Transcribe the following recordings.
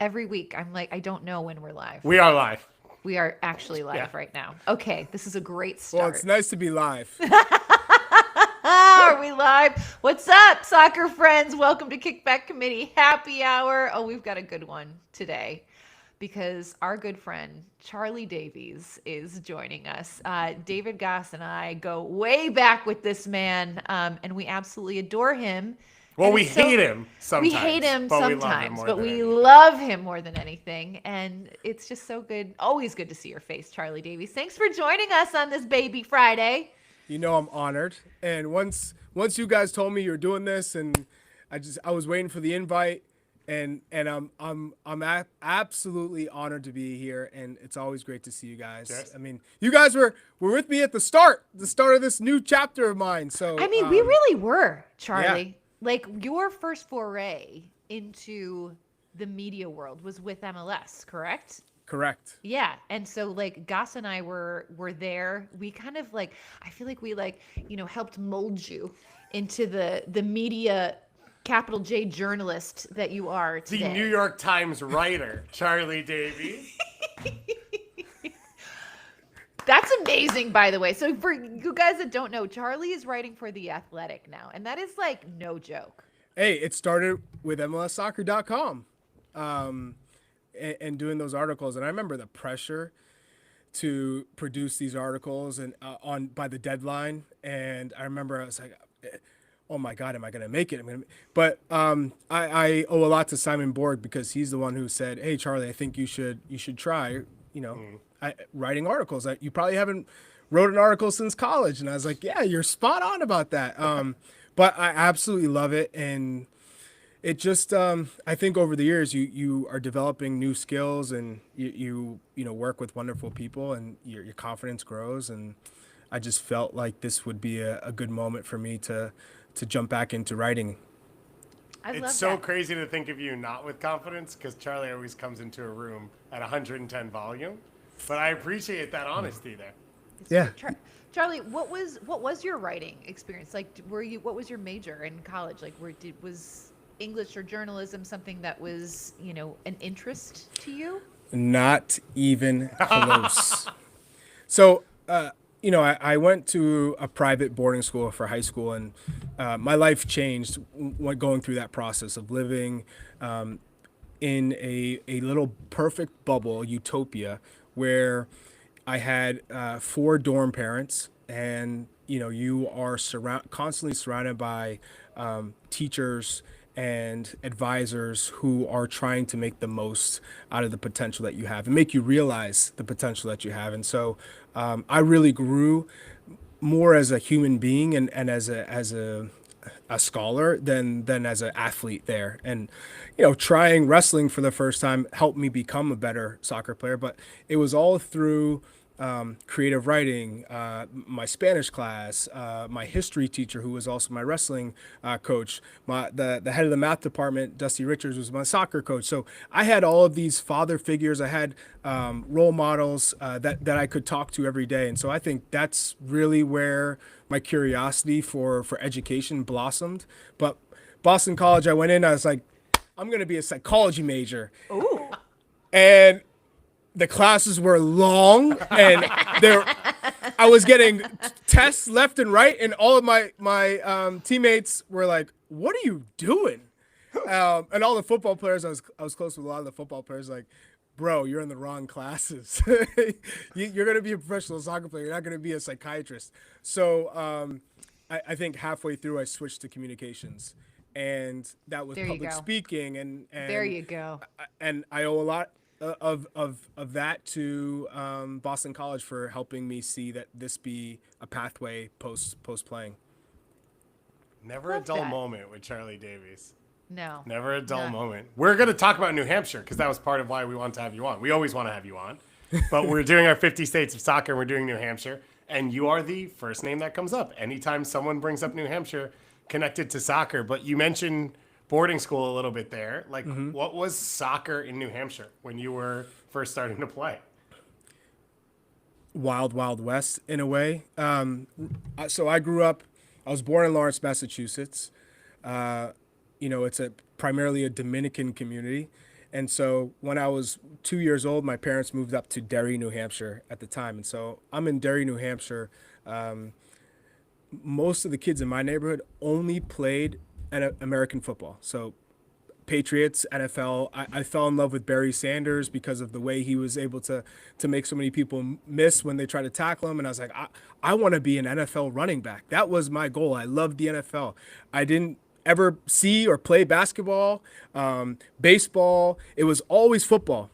every week. I'm like, I don't know when we're live. We are live. We are actually live right now. Okay, this is a great start. Well, it's nice to be live. Are we live? What's up, soccer friends? Welcome to Kickback Committee Happy Hour. Oh, we've got a good one today because our good friend Charlie Davies is joining us. David Goss and I go way back with this man, and we absolutely adore him. Well, we hate him sometimes. We hate him sometimes, but we anything. love him more than anything. And it's just so good. Always good to see your face, Charlie Davies. Thanks for joining us on this Baby Friday. You know I'm honored. And once you guys told me you're doing this, and I was waiting for the invite, and I'm absolutely honored to be here, and it's always great to see you guys. Yes. I mean, you guys were with me at the start of this new chapter of mine. So I mean, we really were, Charlie. Yeah. Like, your first foray into the media world was with MLS, correct? Correct. Yeah. And so, like, Goss and I were there. We kind of, like, I feel like we, like, helped mold you into the media capital J journalist that you are today. The New York Times writer, Charlie Davies. That's amazing, by the way. So for you guys that don't know, Charlie is writing for The Athletic now, and that is like no joke. Hey, it started with MLSsoccer.com and doing those articles. And I remember the pressure to produce these articles and by the deadline. And I remember I was like, oh my God, am I going to make it? But I owe a lot to Simon Borg because he's the one who said, hey, Charlie, I think you should try, writing articles. You probably haven't wrote an article since college. And I was like, yeah, you're spot on about that. But I absolutely love it. And it just, I think over the years, you are developing new skills and you work with wonderful people and your confidence grows. And I just felt like this would be a good moment for me to jump back into writing. It's so crazy to think of you not with confidence because Charlie always comes into a room at 110 volume. But I appreciate that honesty there. Yeah. Charlie, what was your writing experience? Like, what was your major in college? Like, was English or journalism something that was, an interest to you? Not even close. So, I went to a private boarding school for high school, and my life changed when going through that process of living in a little perfect bubble, utopia, where I had 4 dorm parents, and you are constantly surrounded by teachers and advisors who are trying to make the most out of the potential that you have and make you realize the potential that you have. And so I really grew more as a human being and as a scholar than as an athlete there. And trying wrestling for the first time helped me become a better soccer player, but it was all through creative writing, my Spanish class, my history teacher, who was also my wrestling coach, the head of the math department, Dusty Richards, was my soccer coach. So I had all of these father figures. I had role models that I could talk to every day. And so I think that's really where my curiosity for education blossomed. But Boston College, I went in, I was like, I'm going to be a psychology major. Ooh. And the classes were long, and I was getting tests left and right, and all of my teammates were like, "What are you doing?" And all the football players, I was close with a lot of the football players, like, "Bro, you're in the wrong classes. You're going to be a professional soccer player. You're not going to be a psychiatrist." So I think halfway through, I switched to communications, and that was public speaking. And there you go. And I owe a lot of that to Boston College for helping me see that this be a pathway post playing. Never a dull moment with Charlie Davies. No. Never a dull moment. We're going to talk about New Hampshire because that was part of why we want to have you on. We always want to have you on. But we're doing our 50 states of soccer, and we're doing New Hampshire. And you are the first name that comes up anytime someone brings up New Hampshire connected to soccer. But you mentioned boarding school a little bit there. Like, what was soccer in New Hampshire when you were first starting to play? Wild, Wild West in a way. So I was born in Lawrence, Massachusetts. It's primarily a Dominican community. And so when I was 2 years old, my parents moved up to Derry, New Hampshire at the time. And so I'm in Derry, New Hampshire. Most of the kids in my neighborhood only played American football. So Patriots, NFL. I fell in love with Barry Sanders because of the way he was able to make so many people miss when they try to tackle him. And I was like, I want to be an NFL running back. That was my goal. I loved the NFL. I didn't ever see or play basketball, baseball. It was always football.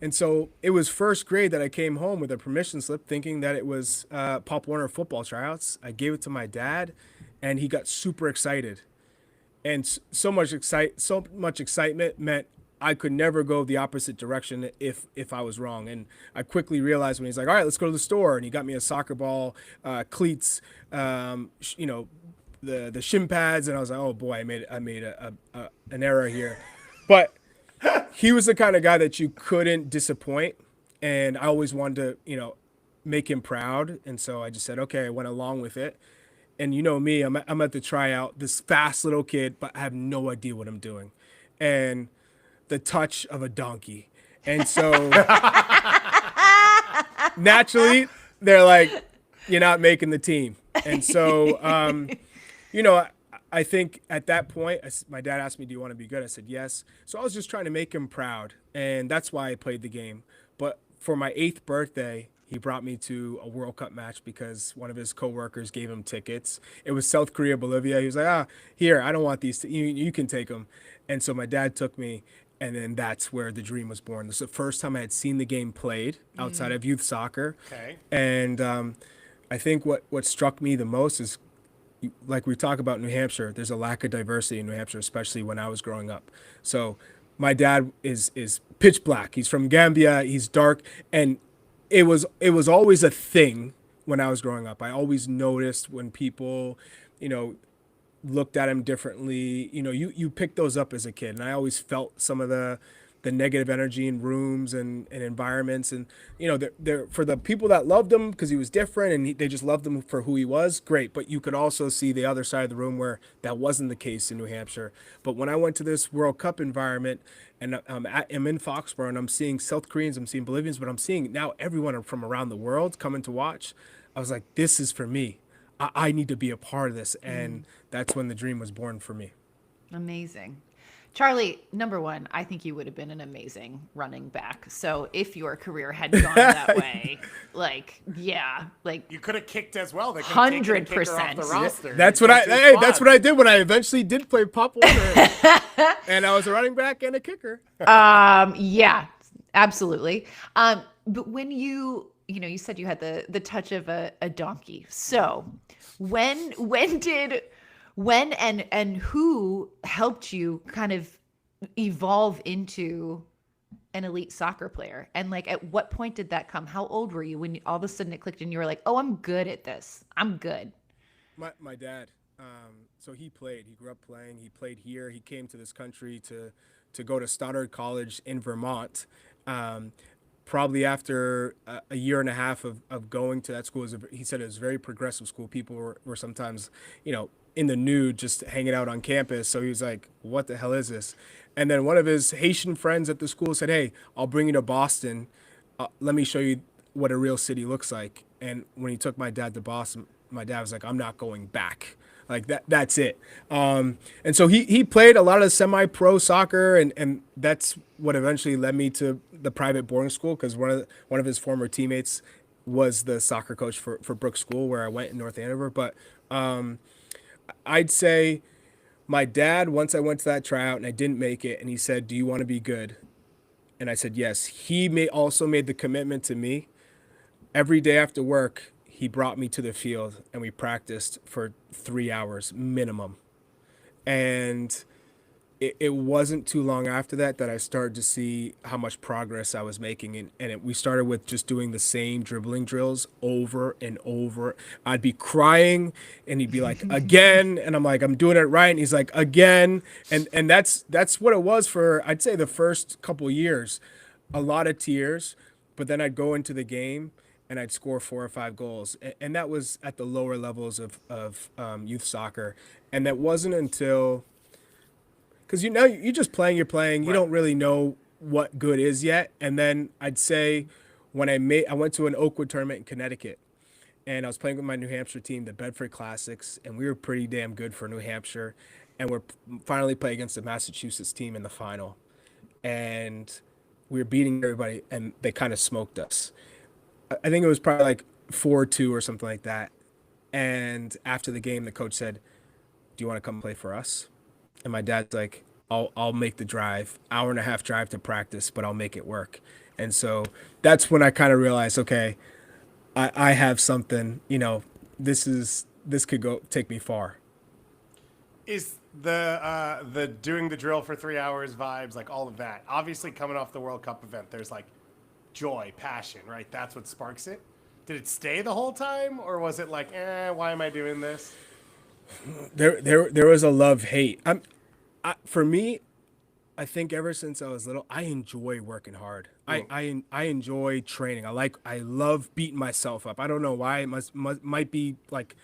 And so it was first grade that I came home with a permission slip thinking that it was Pop Warner football tryouts. I gave it to my dad, and he got super excited. And so much excitement meant I could never go the opposite direction if I was wrong. And I quickly realized when he's like, all right, let's go to the store. And he got me a soccer ball, cleats, the shin pads. And I was like, oh boy, I made an error here. But he was the kind of guy that you couldn't disappoint. And I always wanted to, make him proud. And so I just said, okay, I went along with it. And you know me, I'm at the tryout, this fast little kid, but I have no idea what I'm doing. And the touch of a donkey. And so naturally, they're like, you're not making the team. And so, I think at that point, my dad asked me, do you want to be good? I said, yes. So I was just trying to make him proud. And that's why I played the game. But for my 8th birthday, he brought me to a World Cup match because one of his coworkers gave him tickets. It was South Korea, Bolivia. He was like, here, I don't want these. You can take them. And so my dad took me, and then that's where the dream was born. This is the first time I had seen the game played outside of youth soccer. Okay. And I think what struck me the most is, like we talk about New Hampshire, there's a lack of diversity in New Hampshire, especially when I was growing up. So my dad is pitch black. He's from Gambia. He's dark. And it was always a thing when I was growing up. I always noticed when people, looked at him differently. You pick those up as a kid. And I always felt some of the negative energy in rooms and environments. And, they're for the people that loved him because he was different and they just loved him for who he was, great. But you could also see the other side of the room where that wasn't the case in New Hampshire. But when I went to this World Cup environment and I'm in Foxborough and I'm seeing South Koreans, I'm seeing Bolivians, but I'm seeing now everyone from around the world coming to watch, I was like, this is for me. I need to be a part of this. And that's when the dream was born for me. Amazing. Charlie, number one, I think you would have been an amazing running back. So if your career had gone that way, you could have kicked as well. They 100%. The roster. That's what I did when I eventually did play Pop Warner, and I was a running back and a kicker. Yeah, absolutely. But when you said you had the touch of a donkey. So when and who helped you kind of evolve into an elite soccer player? And like, at what point did that come? How old were you when all of a sudden it clicked and you were like, oh, I'm good at this. I'm good. My dad, so he played. He grew up playing. He played here. He came to this country to go to Stoddard College in Vermont. Probably after a year and a half of going to that school, he said it was a very progressive school. People were sometimes, in the nude, just hanging out on campus. So he was like, what the hell is this? And then one of his Haitian friends at the school said, hey, I'll bring you to Boston. Let me show you what a real city looks like. And when he took my dad to Boston, my dad was like, I'm not going back. Like that's it. And so he played a lot of semi-pro soccer, and that's what eventually led me to the private boarding school, because one of his former teammates was the soccer coach for Brooks School, where I went in North Andover. But I'd say my dad, once I went to that tryout and I didn't make it, and he said, do you want to be good? And I said, yes. He also made the commitment to me. Every day after work, he brought me to the field and we practiced for 3 hours minimum. And it wasn't too long after that I started to see how much progress I was making. We started with just doing the same dribbling drills over and over. I'd be crying and he'd be like, again. And I'm like, I'm doing it right. And he's like, again. And that's what it was for, I'd say, the first couple years. A lot of tears, but then I'd go into the game and I'd score 4 or 5 goals. And that was at the lower levels of youth soccer. And that wasn't until, because you're just playing, you don't really know what good is yet. And then I'd say when I went to an Oakwood tournament in Connecticut, and I was playing with my New Hampshire team, the Bedford Classics, and we were pretty damn good for New Hampshire. And we're finally playing against the Massachusetts team in the final, and we were beating everybody, and they kind of smoked us. I think it was probably like 4-2 or something like that. And after the game, the coach said, "Do you want to come play for us?" And my dad's like, I'll make the drive, hour and a half drive to practice, but I'll make it work. And so that's when I kind of realized, okay, I have something, this could take me far. Is the doing the drill for 3 hours vibes, like all of that, obviously coming off the World Cup event, there's like joy, passion, right? That's what sparks it. Did it stay the whole time, or was it like, why am I doing this? There was a love-hate. For me, I think ever since I was little, I enjoy working hard. I enjoy training. I love beating myself up. I don't know why. It might be like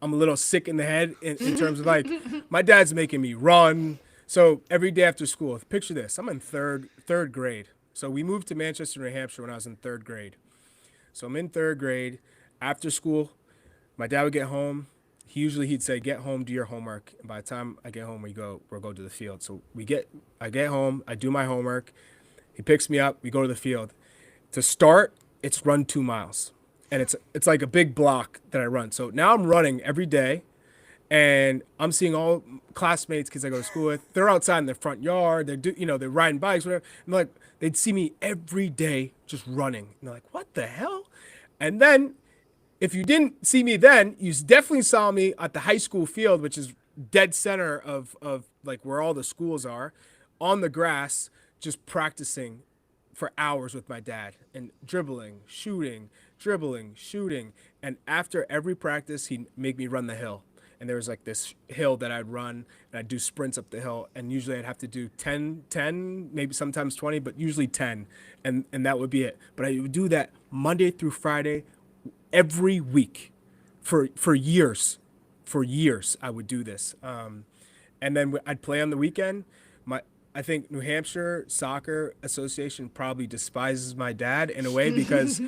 I'm a little sick in the head in terms of like my dad's making me run. So every day after school, picture this: I'm in third grade. So we moved to Manchester, New Hampshire when I was in third grade. So I'm in third grade. After school, my dad would get home. He'd say, "Get home, do your homework." And by the time I get home, we'll go to the field. So I get home, I do my homework. He picks me up, we go to the field. To start, it's run 2 miles. And it's like a big block that I run. So now I'm running every day, and I'm seeing all classmates, kids I go to school with. They're outside in their front yard. They're riding bikes, whatever. And like they'd see me every day just running. And they're like, "What the hell?" And then if you didn't see me then, you definitely saw me at the high school field, which is dead center of like where all the schools are, on the grass, just practicing for hours with my dad and dribbling, shooting. And after every practice, he'd make me run the hill. And there was like this hill that I'd run, and I'd do sprints up the hill. And usually I'd have to do 10, maybe sometimes 20, but usually 10. And that would be it. But I would do that Monday through Friday, every week for years. For years, I would do this. And then I'd play on the weekend. I think New Hampshire Soccer Association probably despises my dad in a way because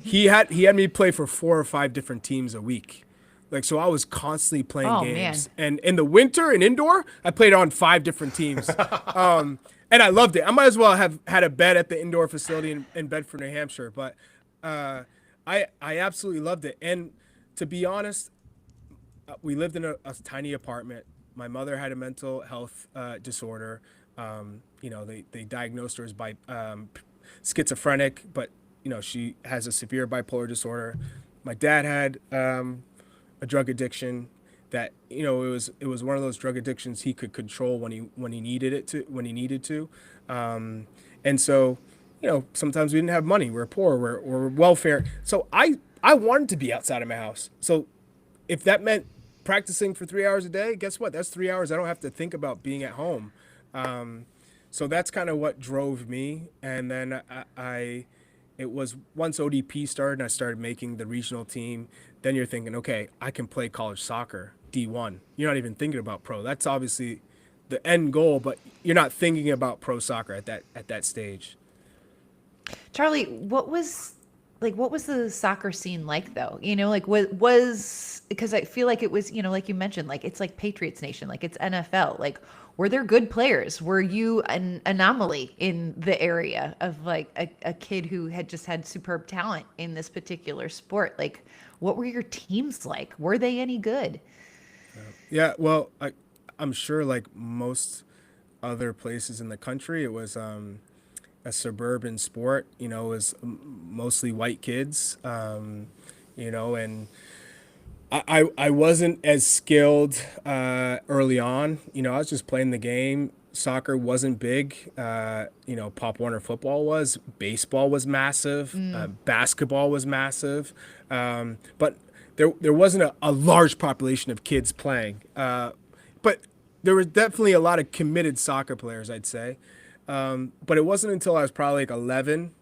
he had me play for 4 or 5 different teams a week. Like, so I was constantly playing games. Man. And in the winter and indoor, I played on 5 different teams. And I loved it. I might as well have had a bed at the indoor facility in Bedford, New Hampshire. But I absolutely loved it. And to be honest, we lived in a tiny apartment. My mother had a mental health disorder. They diagnosed her as schizophrenic, but she has a severe bipolar disorder. My dad had a drug addiction that it was one of those drug addictions he could control when he needed to. And so sometimes we didn't have money. We're poor. We're welfare. So I wanted to be outside of my house. So if that meant practicing for 3 hours a day, guess what? That's 3 hours I don't have to think about being at home. So that's kind of what drove me. And then it was once ODP started and I started making the regional team, then you're thinking, okay, I can play college soccer, D1. You're not even thinking about pro. That's obviously the end goal, but you're not thinking about pro soccer at that stage. Charlie, what was the soccer scene like though? Was because I feel like it was, like you mentioned, like it's like Patriots Nation, like it's NFL. Like, were there good players? Were you an anomaly in the area of like a kid who had just had superb talent in this particular sport? Like, what were your teams like? Were they any good? Yeah, well, I'm sure like most other places in the country, it was a suburban sport. It was mostly white kids, and I wasn't as skilled early on. I was just playing the game. Soccer wasn't big. Pop Warner football was. Baseball was massive. Basketball was massive. But there wasn't a large population of kids playing. But there was definitely a lot of committed soccer players, I'd say. But it wasn't until I was probably like 11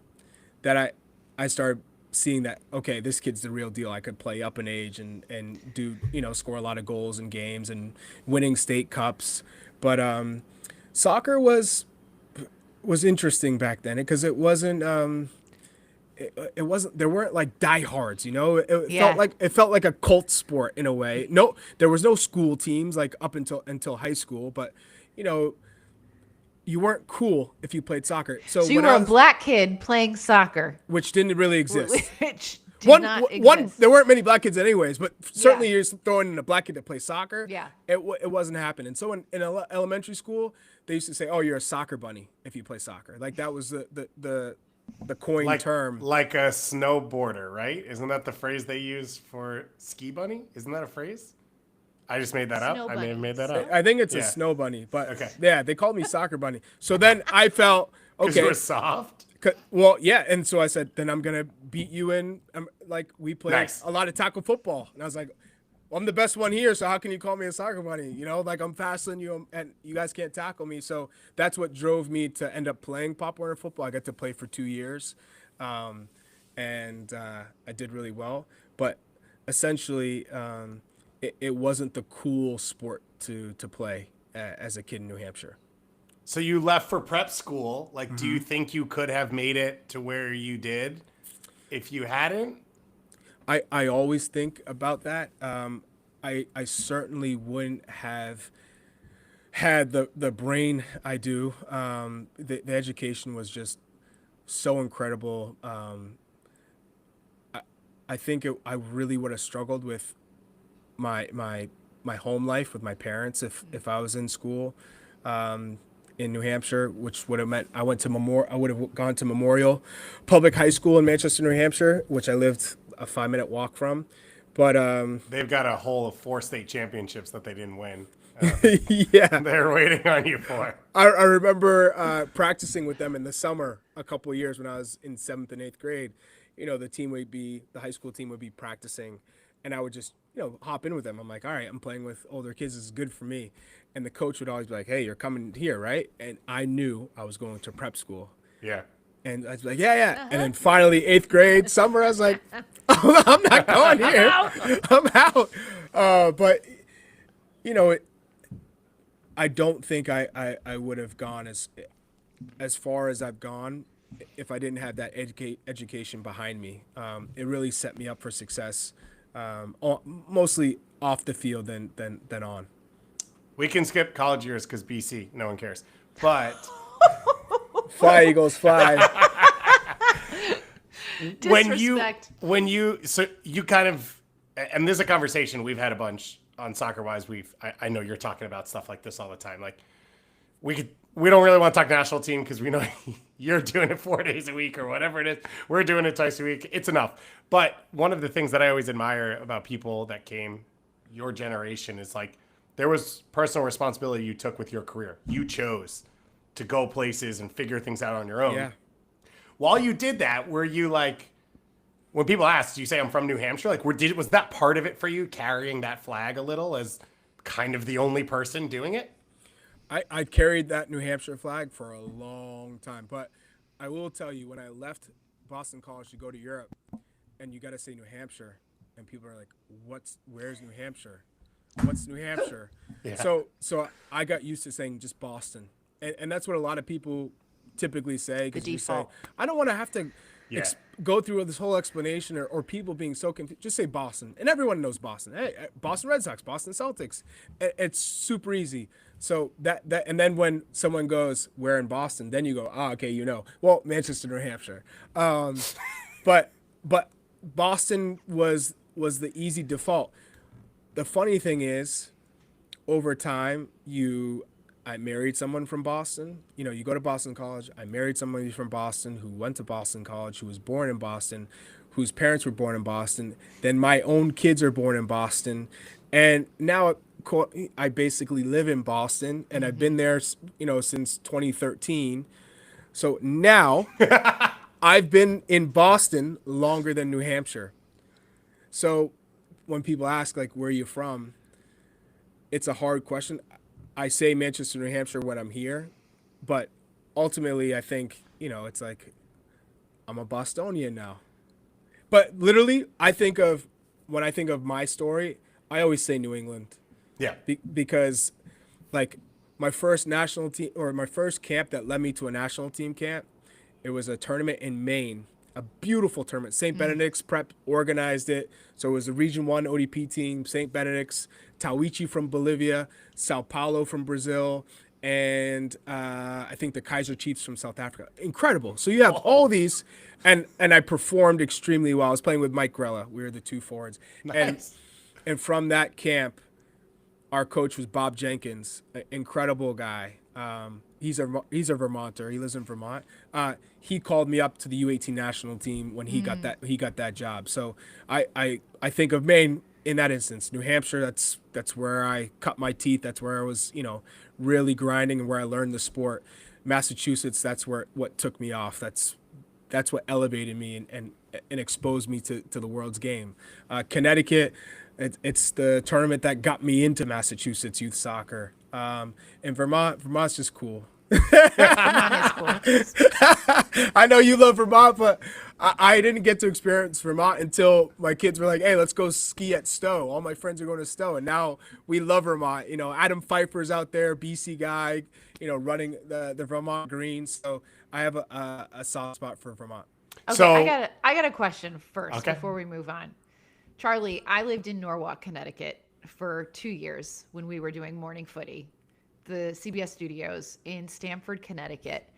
that I started seeing that, okay, this kid's the real deal. I could play up in age and do, score a lot of goals in games and winning state cups. But soccer was was interesting back then because it wasn't. It wasn't. There weren't like diehards, you know. It Yeah. felt like a cult sport in a way. No, there was no school teams like up until high school, but you know, you weren't cool if you played soccer. So So you when were I a was, black kid playing soccer, which didn't really exist. which did not exist. There weren't many black kids anyways, but certainly Yeah. you're throwing in a black kid to play soccer. Yeah. It wasn't happening. So in elementary school, they used to say, "Oh, you're a soccer bunny if you play soccer." Like that was the coined term. Like a snowboarder, right? Isn't that the phrase they use for ski bunny? Isn't that a phrase? I just made that up. Snow I may have made that bunny. up. I think it's a Yeah. snow bunny, but Okay. yeah, they called me soccer bunny. So then I felt Because okay. you were soft. Well, yeah, and so I said, then I'm gonna beat you in. Like we played Nice. a lot of tackle football, and I was like, well, I'm the best one here, so how can you call me a soccer bunny? You know, like I'm faster than you, and you guys can't tackle me. So that's what drove me to end up playing Pop Warner football. I got to play for 2 years, and I did really well. But essentially, it wasn't the cool sport to play as a kid in New Hampshire. So you left for prep school. Like, do you think you could have made it to where you did if you hadn't? I always think about that. I certainly wouldn't have had the brain I do. The education was just so incredible. I think I really would have struggled with my home life with my parents if I was in school in New Hampshire, which would have meant I would have gone to Memorial Public High School in Manchester, New Hampshire, which I lived a 5-minute walk from. But They've got a whole of 4 state championships that they didn't win. yeah, They're waiting on you for. I remember practicing with them in the summer a couple of years when I was in 7th and 8th grade. You know, the high school team would be practicing, and I would just, hop in with them. I'm like, all right, I'm playing with older kids. This is good for me. And the coach would always be like, hey, you're coming here, right? And I knew I was going to prep school. Yeah. And I was like, yeah. And then finally, 8th grade, summer, I was like, I'm not going here. I'm out. But, I don't think I would have gone as far as I've gone if I didn't have that education behind me. It really set me up for success, mostly off the field than on. We can skip college years because BC, no one cares. But Fly, Eagles, fly. Disrespect. when you kind of, and there's a conversation we've had a bunch on Soccer Wise. I know you're talking about stuff like this all the time. Like we don't really want to talk national team because we know you're doing it 4 days a week or whatever it is. We're doing it twice a week. It's enough. But one of the things that I always admire about people that came your generation is like there was personal responsibility you took with your career. You chose to go places and figure things out on your own. Yeah. While you did that, were you like, when people asked, do you say I'm from New Hampshire? Like, was that part of it for you, carrying that flag a little as kind of the only person doing it? I carried that New Hampshire flag for a long time, but I will tell you, when I left Boston College to go to Europe, and you got to say New Hampshire, and people are like, where's New Hampshire? What's New Hampshire? Yeah. So I got used to saying just Boston, and that's what a lot of people typically say. The Because you say, default. I don't want to have to Yeah. go through this whole explanation or people being so confused. Just say Boston, and everyone knows Boston. Hey, Boston Red Sox, Boston Celtics. It's super easy. So that and then when someone goes, "Where in Boston?" Then you go, "Ah, okay, Well, Manchester, New Hampshire." But Boston was the easy default. The funny thing is, over time, I married someone from Boston. You go to Boston College. I married somebody from Boston who went to Boston College, who was born in Boston, whose parents were born in Boston. Then my own kids are born in Boston. And now I basically live in Boston, and I've been there, since 2013. So now I've been in Boston longer than New Hampshire. So when people ask, like, where are you from? It's a hard question. I say Manchester, New Hampshire when I'm here, but ultimately I think, it's like I'm a Bostonian now. But literally, when I think of my story, I always say New England. Yeah. Because, like, my first national team, or my first camp that led me to a national team camp, it was a tournament in Maine, a beautiful tournament. St. Benedict's Prep organized it. So it was the Region 1 ODP team, St. Benedict's, Tawichi from Bolivia, Sao Paulo from Brazil, and I think the Kaiser Chiefs from South Africa. Incredible. So you have all these, and I performed extremely well. I was playing with Mike Grella. We were the two forwards. Nice. And from that camp, our coach was Bob Jenkins, an incredible guy. He's a Vermonter. He lives in Vermont. He called me up to the U18 national team when he got that job. So I think of Maine in that instance. New Hampshire, that's where I cut my teeth. That's where I was, really grinding and where I learned the sport. Massachusetts, that's what took me off. That's what elevated me and exposed me to the world's game. Connecticut, it's the tournament that got me into Massachusetts youth soccer. And Vermont's just cool. Vermont is cool. I know you love Vermont, but I didn't get to experience Vermont until my kids were like, hey, let's go ski at Stowe. All my friends are going to Stowe. And now we love Vermont. Adam Pfeiffer's out there, BC guy, running the Vermont Greens. So I have a soft spot for Vermont. Okay, So- I got a question first Okay. before we move on. Charlie, I lived in Norwalk, Connecticut for 2 years when we were doing morning footy, the CBS studios in Stamford, Connecticut.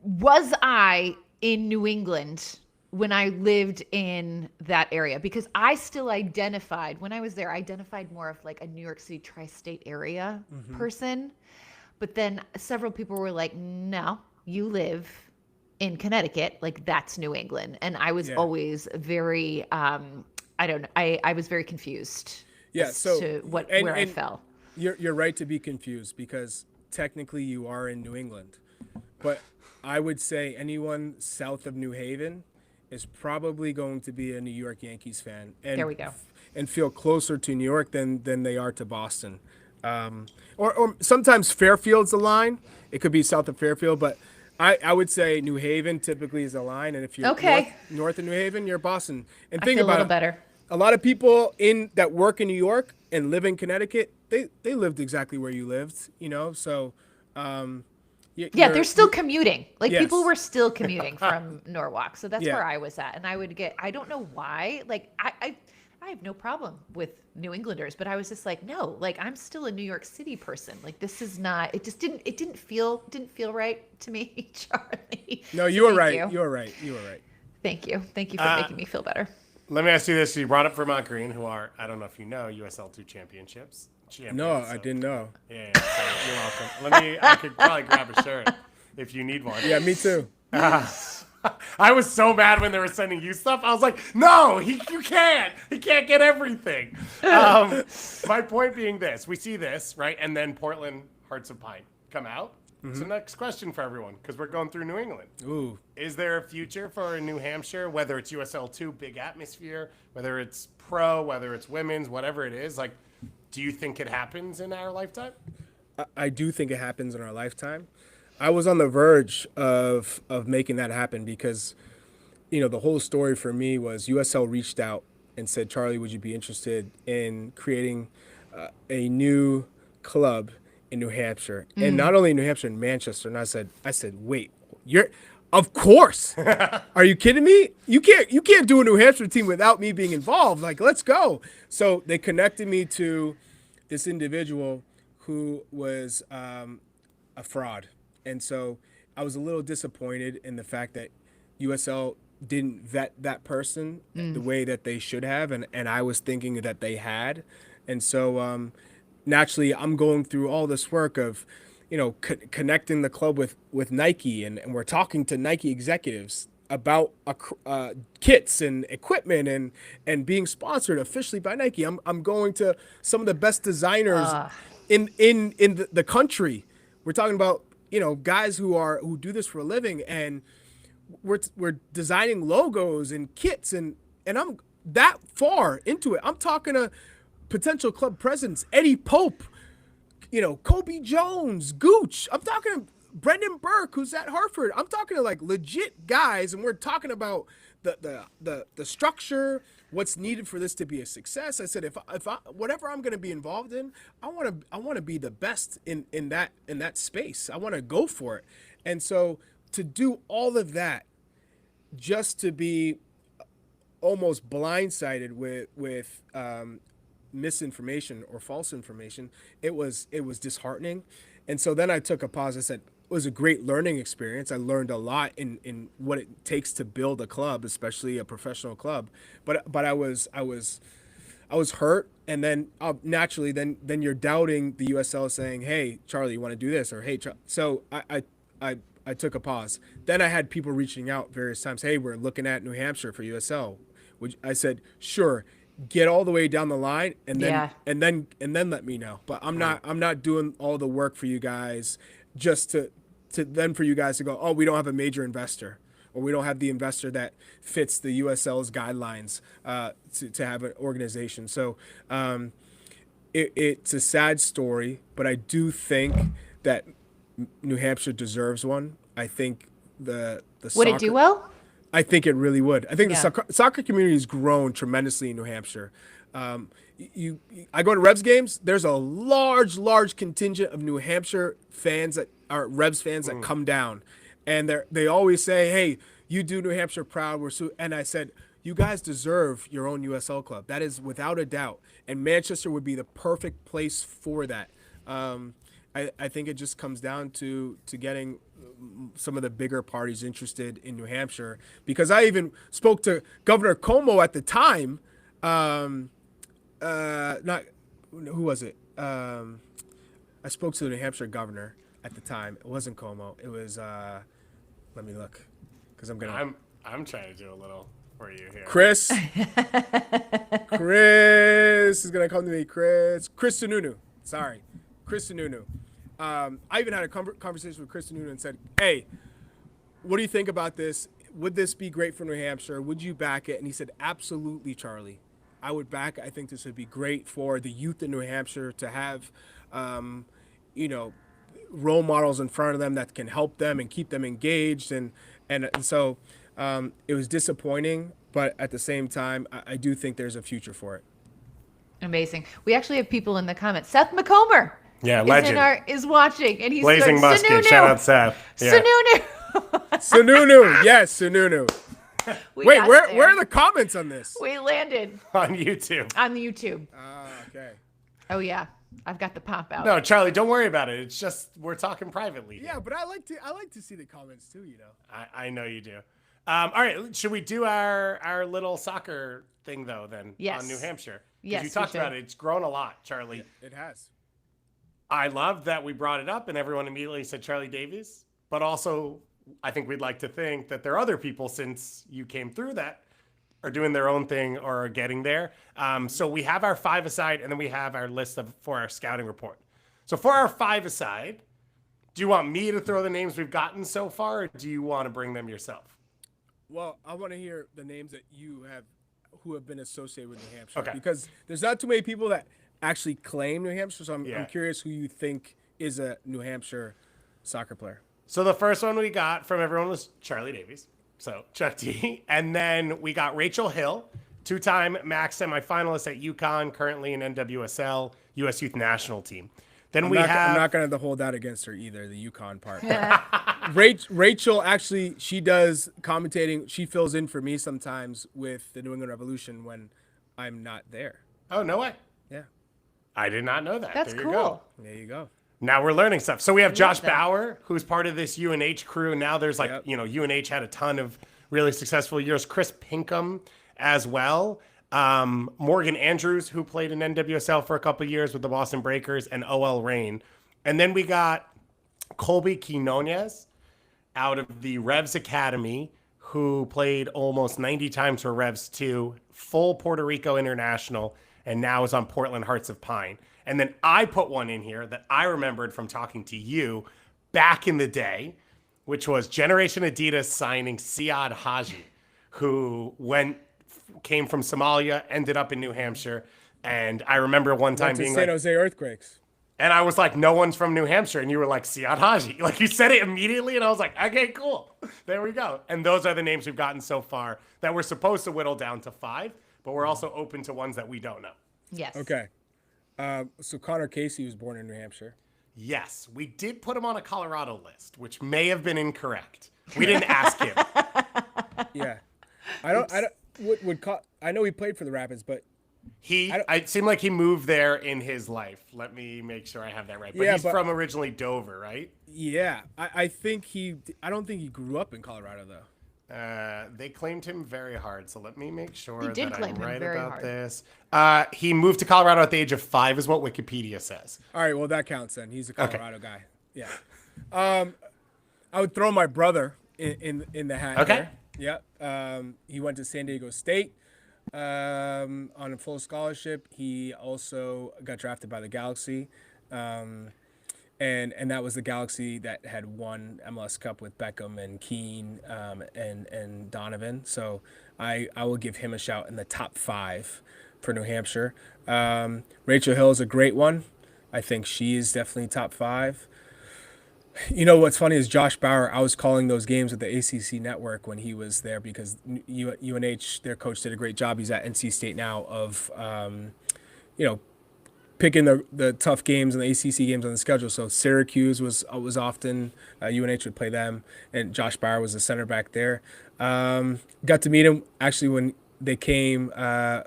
Was I in New England when I lived in that area? Because I still identified, when I was there, I identified more of like a New York City tri-state area person. But then several people were like, no, you live in Connecticut, like that's New England. And I was always very, I was very confused as to where I fell. You're right to be confused because technically you are in New England. But I would say anyone south of New Haven is probably going to be a New York Yankees fan. And, There we go. And feel closer to New York than they are to Boston. Or sometimes Fairfield's the line. It could be south of Fairfield, but I would say New Haven typically is the line. And if you're north of New Haven, you're Boston. And think I feel about a little better. A lot of people that work in New York and live in Connecticut, they lived exactly where you lived, so Yeah, they're still commuting. Like Yes. people were still commuting from Norwalk. So that's Yeah. where I was at. And I would I don't know why, like I have no problem with New Englanders, but I was just like, no, like I'm still a New York City person. Like this is not, it didn't feel right to me, Charlie. No, So you were thank right. you. You were right. You were right. Thank you for making me feel better. Let me ask you this. You brought up Vermont Green, who are, I don't know if you know, USL2 champions. No, I didn't know. Yeah, so you're welcome. I could probably grab a shirt if you need one. Yeah, me too. I was so mad when they were sending you stuff. I was like, no, you can't. He can't get everything. My point being this. We see this, right? And then Portland Hearts of Pine come out. So next question for everyone, because we're going through New England. Ooh. Is there a future for New Hampshire, whether it's USL2, big atmosphere, whether it's pro, whether it's women's, whatever it is? Like, do you think it happens in our lifetime? I do think it happens in our lifetime. I was on the verge of making that happen because, the whole story for me was USL reached out and said, Charlie, would you be interested in creating a new club in New Hampshire? And not only in New Hampshire, in Manchester. And I said, wait, of course. Are you kidding me? You can't do a New Hampshire team without me being involved. Like, let's go. So they connected me to this individual who was a fraud. And so I was a little disappointed in the fact that USL didn't vet that person the way that they should have. And I was thinking that they had. And so naturally, I'm going through all this work of, connecting the club with Nike. And we're talking to Nike executives about kits and equipment and being sponsored officially by Nike. I'm going to some of the best designers in the country. We're talking about, guys who do this for a living, and we're designing logos and kits, and I'm that far into it. I'm talking to potential club presidents, Eddie Pope, Kobe Jones, Gooch. I'm talking Brendan Burke, who's at Hartford. I'm talking to like legit guys, and we're talking about the structure, what's needed for this to be a success. I said, if I whatever I'm going to be involved in, I want to be the best in that space. I want to go for it. And so to do all of that, just to be almost blindsided with misinformation or false information, it was disheartening. And so then I took a pause. I said, it was a great learning experience. I learned a lot in what it takes to build a club, especially a professional club. But I was hurt, and then naturally then you're doubting the USL, saying, "Hey, Charlie, you want to do this?" Or, "Hey, so I took a pause. Then I had people reaching out various times. "Hey, we're looking at New Hampshire for USL." Which I said, "Sure, get all the way down the line, and then let me know." But I'm not doing all the work for you guys just to then for you guys to go, "Oh, we don't have a major investor, or we don't have the investor that fits the USL's guidelines to have an organization." So it's a sad story, but I do think that New Hampshire deserves one. I think the Would it do well? I think it really would. I think the soccer community has grown tremendously in New Hampshire. I go to Revs games. There's a large contingent of New Hampshire fans that are Revs fans that come down, and they always say, "Hey, you do New Hampshire proud." And I said, "You guys deserve your own USL club. That is without a doubt, and Manchester would be the perfect place for that." I think it just comes down to getting some of the bigger parties interested in New Hampshire, because I even spoke to Governor Cuomo at the time. Not who was it? I spoke to the New Hampshire governor at the time. It wasn't Cuomo. It was let me look, because I'm trying to do a little for you here. Chris is gonna come to me. Chris Sununu. Sorry, Chris Sununu. I even had a conversation with Chris Sununu and said, "Hey, what do you think about this? Would this be great for New Hampshire? Would you back it?" And he said, "Absolutely, Charlie. I would back it. I think this would be great for the youth in New Hampshire to have, role models in front of them that can help them and keep them engaged." And so it was disappointing, but at the same time, I do think there's a future for it. Amazing. We actually have people in the comments. Seth McComber. Yeah, legend. Is watching, and he's Blazing going, Musket. Shout out Seth. Yeah. Sununu. Yes, Sununu. Wait, where are the comments on this? We landed on YouTube. On the YouTube. Okay. Oh yeah, I've got the pop out. No, Charlie, don't worry about it. It's just we're talking privately. Yeah, but I like to see the comments too. I know you do. All right, should we do our little soccer thing though? Then yes. On New Hampshire. Yes, you talked about it. It's grown a lot, Charlie. It has. I love that we brought it up and everyone immediately said Charlie Davies, but also I think we'd like to think that there are other people since you came through that are doing their own thing or are getting there. So we have our 5-a-side, and then we have our list for our scouting report. So for our 5-a-side, do you want me to throw the names we've gotten so far, or do you want to bring them yourself? Well, I want to hear the names that you have who have been associated with New Hampshire. Okay. Because there's not too many people that actually claim New Hampshire, so I'm curious who you think is a New Hampshire soccer player. So the first one we got from everyone was Charlie Davies, so Chuck D. And then we got Rachel Hill, 2-time MAC semifinalist at UConn, currently in NWSL, U.S. Youth National Team. Then I'm not going to hold that against her either, the UConn part. Rachel, actually, she does commentating. She fills in for me sometimes with the New England Revolution when I'm not there. Oh, no way. Yeah. I did not know that. That's there cool. You go. There you go. Now we're learning stuff. So we have Josh Bauer, who's part of this UNH crew. Now there's UNH had a ton of really successful years. Chris Pinkham as well. Morgan Andrews, who played in NWSL for a couple of years with the Boston Breakers, and OL Reign. And then we got Colby Quinones out of the Revs Academy, who played almost 90 times for Revs 2, full Puerto Rico international, and now is on Portland Hearts of Pine. And then I put one in here that I remembered from talking to you back in the day, which was Generation Adidas signing Siad Haji, who came from Somalia, ended up in New Hampshire. And I remember one time being San Jose Earthquakes. And I was like, no one's from New Hampshire. And you were like, Siad Haji. Like, you said it immediately. And I was like, okay, cool. There we go. And those are the names we've gotten so far that we're supposed to whittle down to 5. But we're also open to ones that we don't know. Yes. Okay. So Connor Casey was born in New Hampshire. Yes. We did put him on a Colorado list, which may have been incorrect. We didn't ask him. Yeah. I know he played for the Rapids, but It seemed like he moved there in his life. Let me make sure I have that right. But Yeah, he's but- from originally Dover, right? yeah, I don't think he grew up in Colorado though. They claimed him very hard, so let me make sure They did that claim I'm him right very about hard. this. He moved to Colorado at the age of 5 is what Wikipedia says. All right, well that counts then. He's a Colorado guy. Yeah. I would throw my brother in the hat. Okay. There. Yeah. He went to San Diego State on a full scholarship. He also got drafted by the Galaxy. And that was the Galaxy that had won MLS Cup with Beckham and Keane and Donovan. So I will give him a shout in the top 5 for New Hampshire. Rachel Hill is a great one. I think she is definitely top 5. You know what's funny is Josh Bauer. I was calling those games with the ACC network when he was there because UNH, their coach, did a great job. He's at NC State now of, picking the tough games and the ACC games on the schedule. So Syracuse was often UNH would play them, and Josh Bauer was the center back there. Got to meet him actually when they came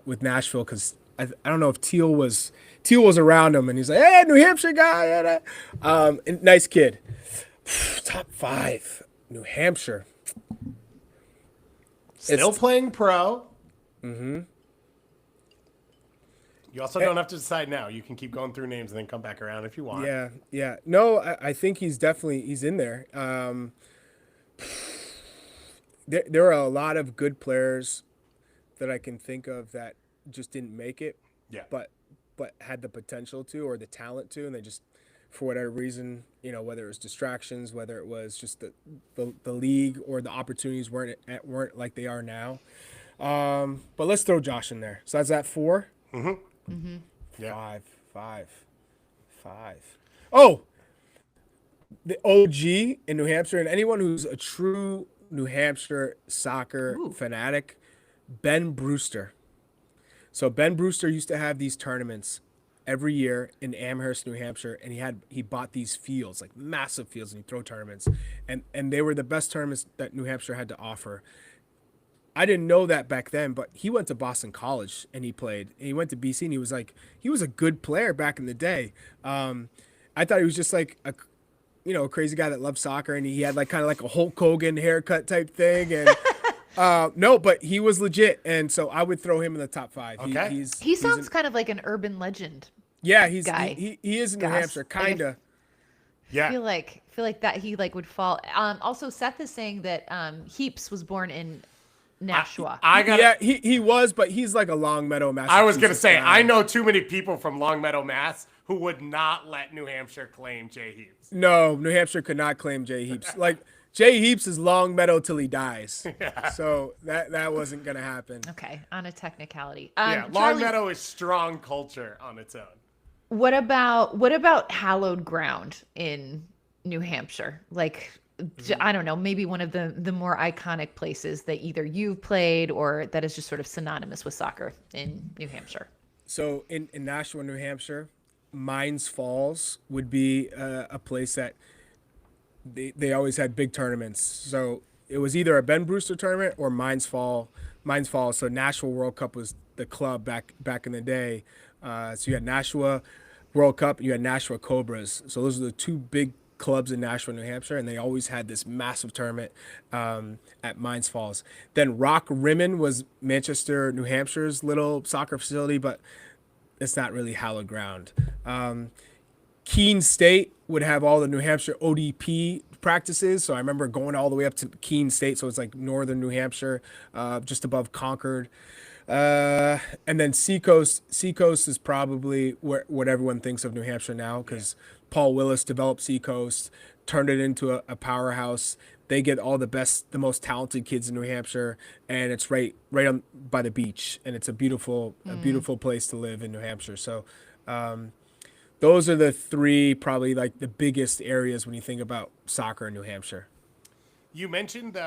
with Nashville because I don't know if Teal was around him, and he's like, "Hey, New Hampshire guy." Nice kid. Top 5, New Hampshire. Still playing pro. Mm-hmm. You also don't have to decide now. You can keep going through names and then come back around if you want. Yeah. No, I think he's in there. There are a lot of good players that I can think of that just didn't make it. Yeah. But had the potential to or the talent to, and they just, for whatever reason, whether it was distractions, whether it was just the league or the opportunities weren't like they are now. But let's throw Josh in there. So that's at 4. Mm-hmm. Mm-hmm. Yeah. 5. Oh, the OG in New Hampshire, and anyone who's a true New Hampshire soccer fanatic, Ben Brewster. So Ben Brewster used to have these tournaments every year in Amherst, New Hampshire, and he bought these fields, like massive fields, and he'd throw tournaments, and they were the best tournaments that New Hampshire had to offer. I didn't know that back then, but he went to Boston College and he played. And he went to BC and he was a good player back in the day. I thought he was just like a crazy guy that loved soccer, and he had kind of like a Hulk Hogan haircut type thing. And no, but he was legit, and so I would throw him in the top 5. Okay. He sounds kind of like an urban legend. Yeah, guy. He is in New Hampshire, kind of. Yeah. I feel like that he would fall. Also, Seth is saying that Heaps was born in Nashua. He was, but he's like a Longmeadow, Massachusetts. I was gonna say guy. I know too many people from Longmeadow, Mass, who would not let New Hampshire claim Jay Heaps. No, New Hampshire could not claim Jay Heaps. Like Jay Heaps is Longmeadow till he dies. Yeah. So that wasn't gonna happen. Okay, on a technicality. Yeah, Charlie, Longmeadow is strong culture on its own. What about hallowed ground in New Hampshire? I don't know, maybe one of the more iconic places that either you've played or that is just sort of synonymous with soccer in New Hampshire. So in Nashua, New Hampshire, Mines Falls would be a place that they always had big tournaments. So it was either a Ben Brewster tournament or Mines Falls. So Nashua World Cup was the club back in the day. So you had Nashua World Cup, you had Nashua Cobras. So those are the 2 big clubs in Nashua, New Hampshire, and they always had this massive tournament at Mines Falls. Then Rock Rimmon was Manchester, New Hampshire's little soccer facility, but it's not really hallowed ground. Keene State would have all the New Hampshire ODP practices, so I remember going all the way up to Keene State, so it's like northern New Hampshire, just above Concord. And then Seacoast is probably what everyone thinks of New Hampshire now, because Paul Willis developed Seacoast, turned it into a powerhouse. They get all the most talented kids in New Hampshire, and it's right on by the beach, and it's a beautiful place to live in New Hampshire. So those are the three probably like the biggest areas when you think about soccer in New Hampshire. You mentioned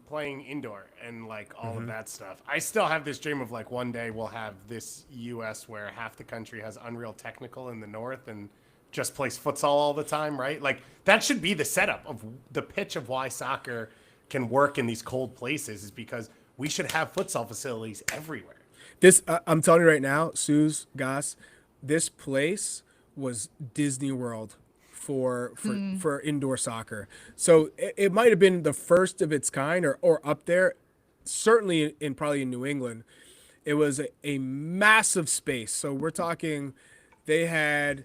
playing indoor and like all of that stuff. I still have this dream of like one day we'll have this U.S. where half the country has Unreal Technical in the north and just plays futsal all the time, right? Like that should be the setup of the pitch of why soccer can work in these cold places is because we should have futsal facilities everywhere. This I'm telling you right now, Suze, Goss, this place was Disney World for indoor soccer. So it might have been the first of its kind or up there, certainly probably in New England. It was a massive space. So we're talking they had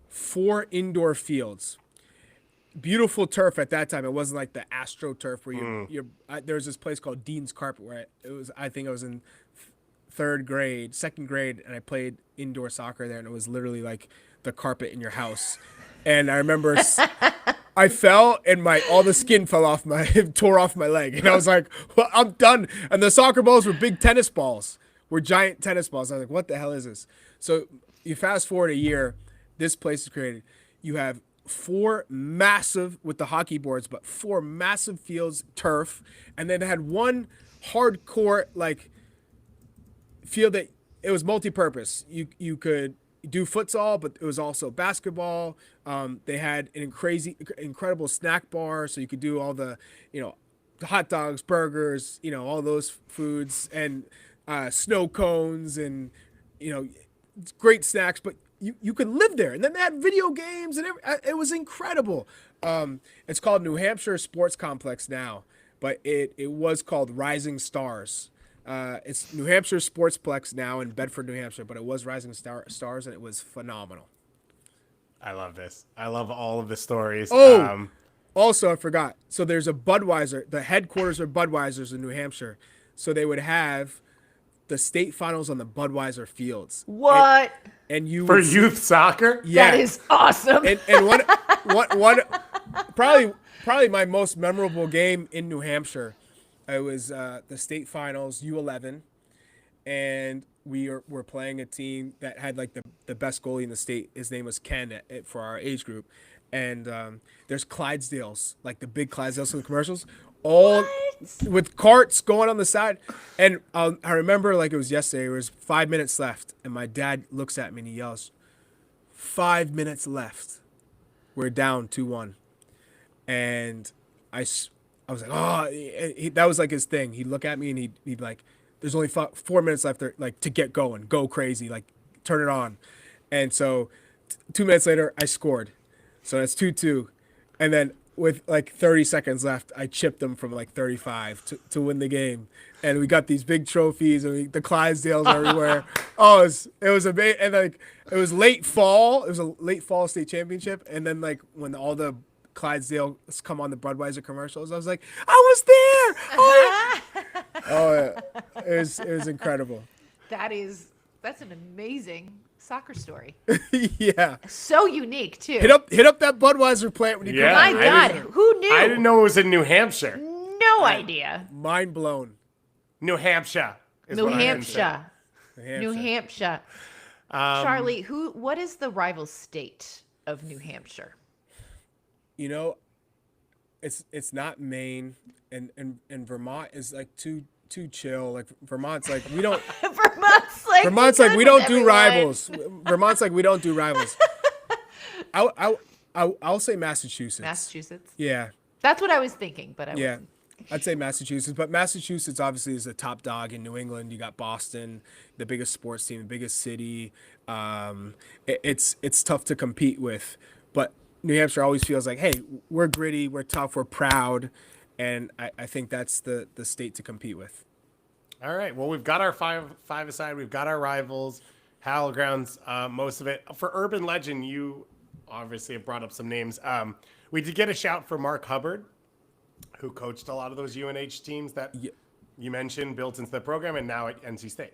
4 indoor fields. Beautiful turf at that time. It wasn't like the Astro turf where there's this place called Dean's Carpet where I think I was in second grade, and I played indoor soccer there, and it was literally like the carpet in your house. And I remember I fell and all the skin tore off my leg. And I was like, well, I'm done. And the soccer balls were big tennis balls, were giant tennis balls. I was like, what the hell is this? So you fast forward a year, this place is created. You have 4 massive, with the hockey boards, but 4 massive fields, turf. And then it had one hardcore, like, field that it was multi-purpose. You could do futsal, but it was also basketball. They had an incredible snack bar, so you could do all the, hot dogs, burgers, all those foods, and snow cones, and great snacks. But you could live there, and then they had video games, and it was incredible. It's called New Hampshire Sports Complex now, but it was called Rising Stars. It's New Hampshire Sportsplex now in Bedford, New Hampshire, but it was Rising Stars, and it was phenomenal. I love this. I love all of the stories. Oh, also I forgot. So there's a Budweiser. The headquarters of Budweiser's in New Hampshire. So they would have the state finals on the Budweiser fields. What? And you for youth soccer? Yeah, that is awesome. And one probably my most memorable game in New Hampshire. It was the state finals, U11, and we were playing a team that had like the best goalie in the state. His name was Ken for our age group. And there's Clydesdales, like the big Clydesdales in the commercials, all with carts going on the side. And I remember like it was yesterday. It was 5 minutes left, and my dad looks at me and he yells, 5 minutes left. We're down 2-1. And I was like, oh, that was like his thing. He'd look at me and he'd be like, there's only 4 minutes left there, like to get going, go crazy, like turn it on. And so 2 minutes later, I scored. So that's 2-2. And then with like 30 seconds left, I chipped them from like 35 to win the game. And we got these big trophies and the Clydesdales everywhere. Oh, it was amazing. And like, it was late fall. It was a late fall state championship. And then like when all the Clydesdales come on the Budweiser commercials, I was like, I was there. Oh yeah. It was incredible. That's an amazing soccer story. Yeah. So unique too. Hit up that Budweiser plant when you come. My God, who knew? I didn't know it was in New Hampshire. No idea. Mind blown. New Hampshire. New Hampshire. Charlie, what is the rival state of New Hampshire? It's not Maine, and Vermont is like too chill. Like Vermont's like we don't. Vermont's like we don't do rivals. Vermont's like we don't do rivals. I'll say Massachusetts. Massachusetts. Yeah. That's what I was thinking, but I wasn't. I'd say Massachusetts, but Massachusetts obviously is a top dog in New England. You got Boston, the biggest sports team, the biggest city. It's tough to compete with, but New Hampshire always feels like, hey, we're gritty, we're tough, we're proud, and I think that's the state to compete with. All right. Well, we've got our five aside. We've got our rivals, Howell Grounds, most of it. For Urban Legend, you obviously have brought up some names. We did get a shout for Mark Hubbard, who coached a lot of those UNH teams that you mentioned, built into the program, and now at NC State.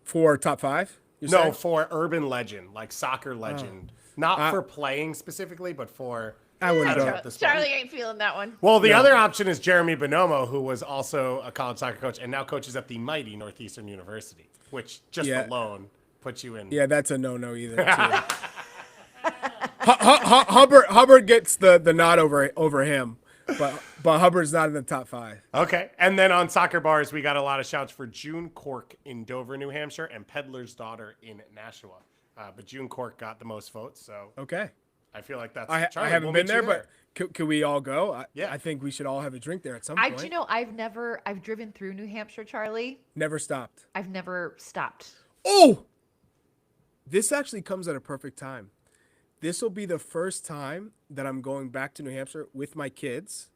For top 5? No, for Urban Legend, like soccer legend. Not for playing specifically, but for... I wouldn't go. Charlie ain't feeling that one. Well, the other option is Jeremy Bonomo, who was also a college soccer coach and now coaches at the mighty Northeastern University, which just alone puts you in. Yeah, that's a no-no either, too. Hubbard gets the nod over him, but Hubbard's not in the top 5. Okay. And then on soccer bars, we got a lot of shouts for June Cork in Dover, New Hampshire, and Peddler's Daughter in Nashua. But June Cork got the most votes, so Okay. I feel like that's. I Charlie, haven't we'll been meet you there, but can we all go? Yeah. I think we should all have a drink there at some I point. do you know I've driven through New Hampshire, Charlie. Never stopped. I've never stopped. Oh! This actually comes at a perfect time. This will be the first time that I'm going back to New Hampshire with my kids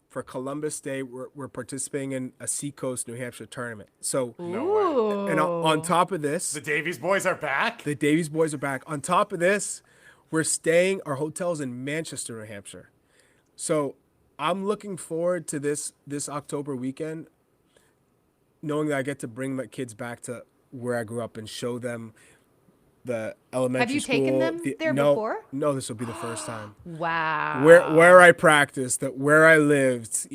for Columbus Day. We're participating in a Seacoast, New Hampshire tournament. So, Ooh. and on top of this, The Davies boys are back. the Davies boys are back. On top of this, we're staying, our hotel's in Manchester, New Hampshire. So I'm looking forward to this October weekend, knowing that I get to bring my kids back to where I grew up and show them the elementary school. Have you taken them there before? No, this will be the first time. Wow. Where I practiced, where I lived,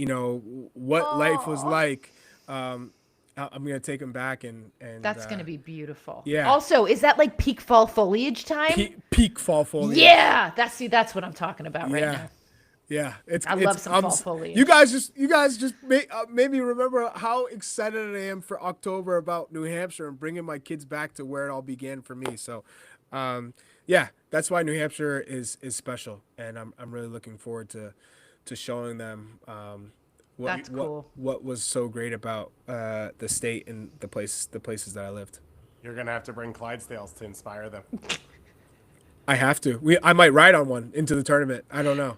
what life was like. I'm gonna take them back and That's gonna be beautiful. yeah. Also, is that like peak fall foliage time? peak fall foliage. Yeah. That's what I'm talking about right Yeah. now. Yeah, I love some fall foliage. You guys just made me remember how excited I am for October about New Hampshire and bringing my kids back to where it all began for me. So, yeah, that's why New Hampshire is special, and I'm really looking forward to showing them That's cool. what was so great about the state and the places that I lived. You're gonna have to bring Clydesdales to inspire them. I have to. I might ride on one into the tournament. I don't know.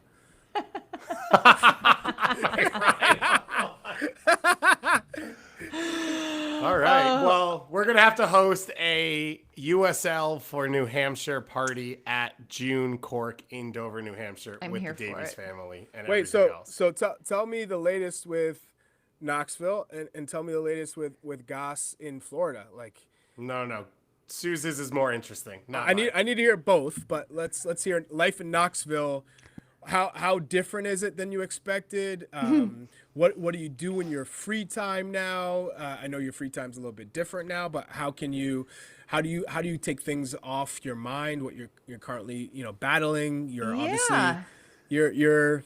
All right. Well, we're going to have to host a USL for New Hampshire party at June Cork in Dover, New Hampshire I'm with here the for Davies it. family and Wait, everything else. so tell me the latest with Knoxville and tell me the latest with Goss in Florida. Like, No. Suze's is more interesting. Not I mine. need to hear both, but let's hear life in Knoxville. How different is it than you expected? What do you do in your free time now? I know your free time's a little bit different now, but how do you take things off your mind? What you're currently battling? You're obviously Yeah. you're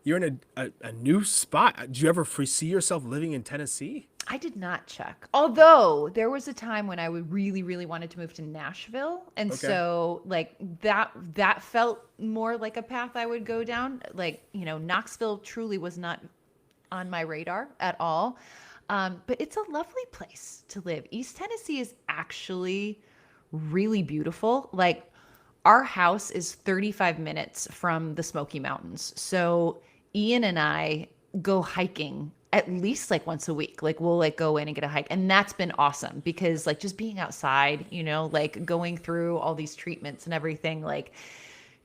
in a new spot. Do you ever foresee yourself living in Tennessee? I did not check. Although there was a time when I would really, really wanted to move to Nashville. And Okay. so like that felt more like a path I would go down. Like, Knoxville truly was not on my radar at all. But it's a lovely place to live. East Tennessee is actually really beautiful. Like our house is 35 minutes from the Smoky Mountains. So Ian and I go hiking at least like once a week. Like we'll like go in and get a hike. And that's been awesome because like just being outside, like going through all these treatments and everything, like